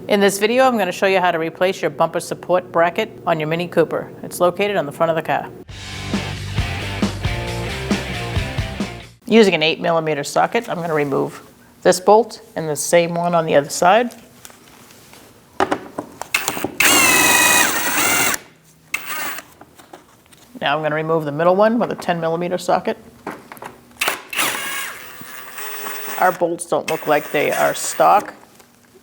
In this video, I'm going to show you how to replace your bumper support bracket on your Mini Cooper. It's located on the front of the car. Using an 8mm socket, I'm going to remove this bolt and the same one on the other side. Now I'm going to remove the middle one with a 10mm socket. Our bolts don't look like they are stock,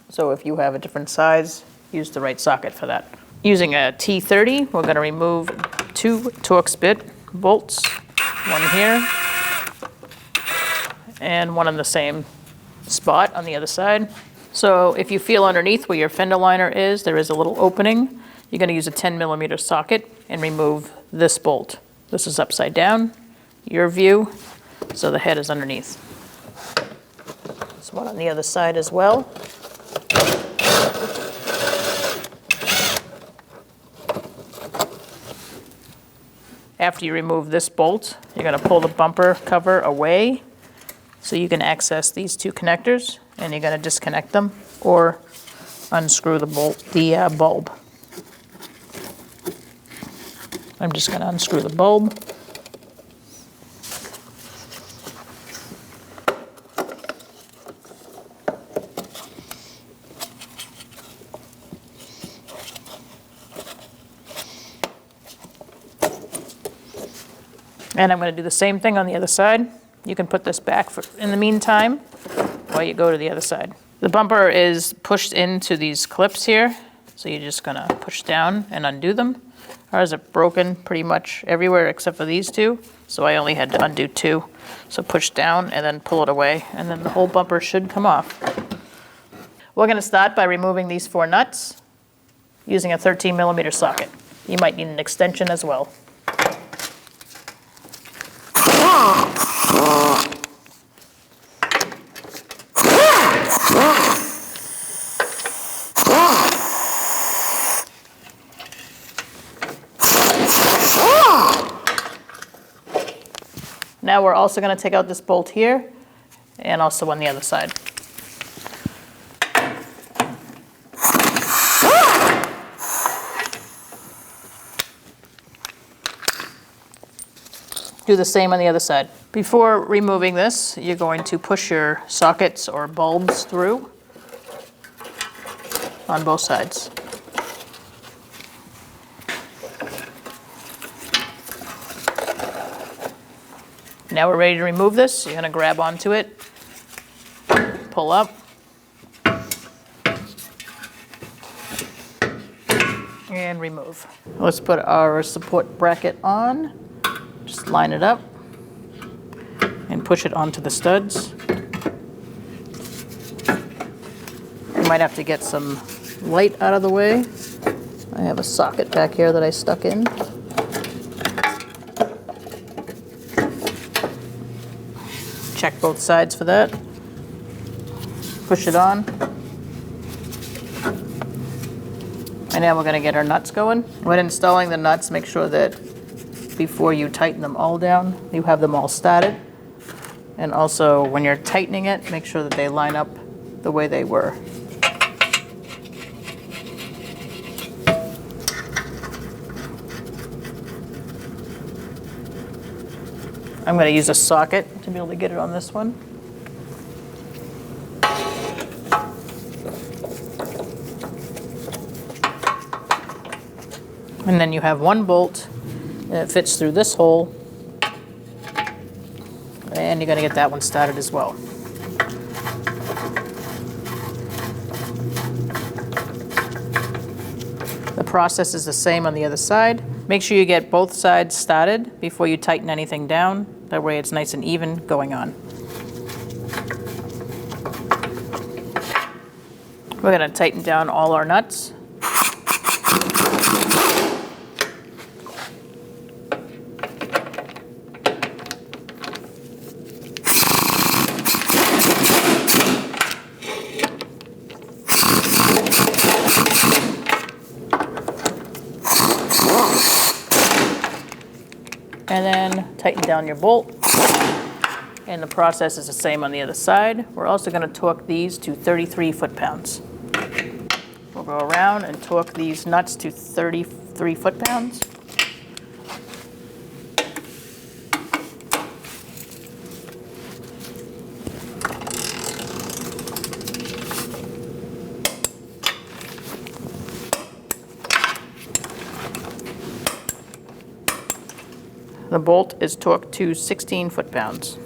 so if you have a different size, use the right socket for that. Using a T30, we're going to remove 2 Torx bit bolts, one here and one in the same spot on the other side. So if you feel underneath where your fender liner is, there is a little opening. You're going to use a 10mm socket and remove this bolt. This is upside down, your view, so the head is underneath. There's one on the other side as well. After you remove this bolt, you're going to pull the bumper cover away so you can access these 2 connectors, and you're going to disconnect them or unscrew the bulb. I'm just going to unscrew the bulb. And I'm going to do the same thing on the other side. You can put this back in the meantime while you go to the other side. The bumper is pushed into these clips here, so you're just going to push down and undo them. Ours are broken pretty much everywhere except for these 2, so I only had to undo 2. So push down and then pull it away, and then the whole bumper should come off. We're going to start by removing these 4 nuts using a 13mm socket. You might need an extension as well. Now we're also going to take out this bolt here and also on the other side. Do the same on the other side. Before removing this, you're going to push your sockets or bulbs through on both sides. Now we're ready to remove this. You're going to grab onto it, pull up, and remove. Let's put our support bracket on. Just line it up and push it onto the studs. You might have to get some light out of the way. I have a socket back here that I stuck in. Check both sides for that. Push it on. And now we're going to get our nuts going. When installing the nuts, make sure that before you tighten them all down, you have them all started. And also, when you're tightening it, make sure that they line up the way they were. I'm going to use a socket to be able to get it on this one. And then you have one bolt that fits through this hole, and you're going to get that one started as well. The process is the same on the other side. Make sure you get both sides started before you tighten anything down. That way it's nice and even going on. We're going to tighten down all our nuts. And then tighten down your bolt. And the process is the same on the other side. We're also going to torque these to 33 foot-pounds. go around and torque these nuts to 33 foot-pounds. The bolt is torqued to 16 foot-pounds.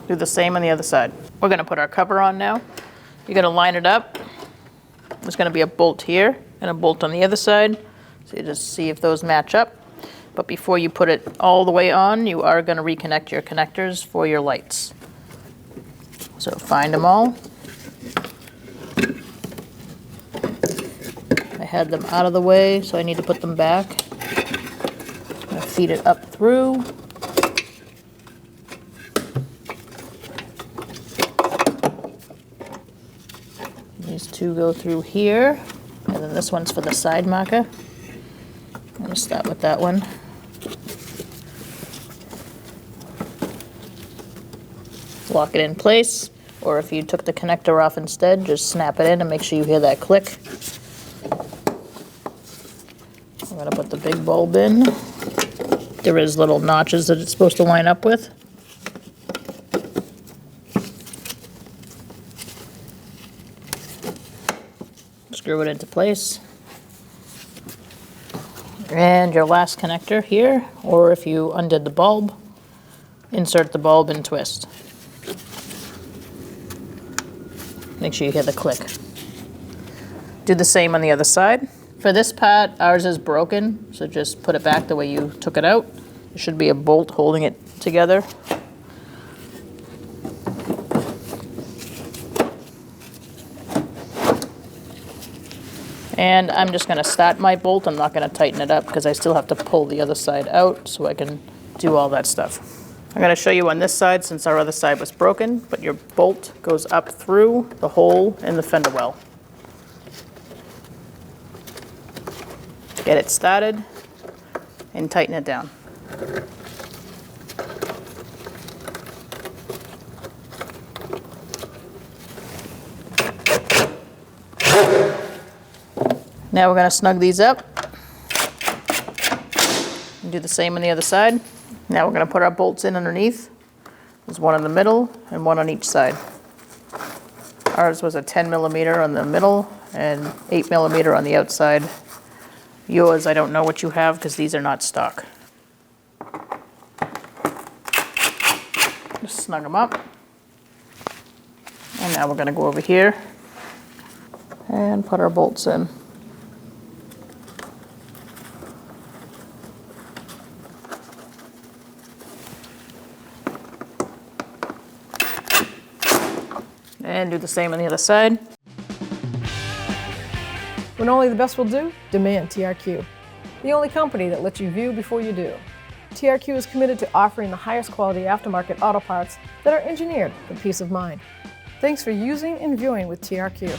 Do the same on the other side. We're going to put our cover on now. You're going to line it up. There's going to be a bolt here and a bolt on the other side. So you just see if those match up. But before you put it all the way on, you are going to reconnect your connectors for your lights. So find them all. I had them out of the way, so I need to put them back. I'm going to feed it up through. These two go through here, and then this one's for the side marker. I'm going to start with that one. Lock it in place, or if you took the connector off instead, just snap it in and make sure you hear that click. I'm going to put the big bulb in. There is little notches that it's supposed to line up with. Screw it into place. And your last connector here, or if you undid the bulb, insert the bulb and twist. Make sure you hear the click. Do the same on the other side. For this part, ours is broken, so just put it back the way you took it out. There should be a bolt holding it together. And I'm just going to start my bolt. I'm not going to tighten it up because I still have to pull the other side out so I can do all that stuff. I'm going to show you on this side since our other side was broken, but your bolt goes up through the hole in the fender well. Get it started and tighten it down. Now we're going to snug these up and do the same on the other side. Now we're going to put our bolts in underneath. There's one in the middle and one on each side. Ours was a 10 millimeter on the middle and 8 millimeter on the outside. Yours, I don't know what you have because these are not stock. Just snug them up. And now we're going to go over here and put our bolts in. And do the same on the other side. When only the best will do, demand TRQ. The only company that lets you view before you do. TRQ is committed to offering the highest quality aftermarket auto parts that are engineered for peace of mind. Thanks for using and viewing with TRQ.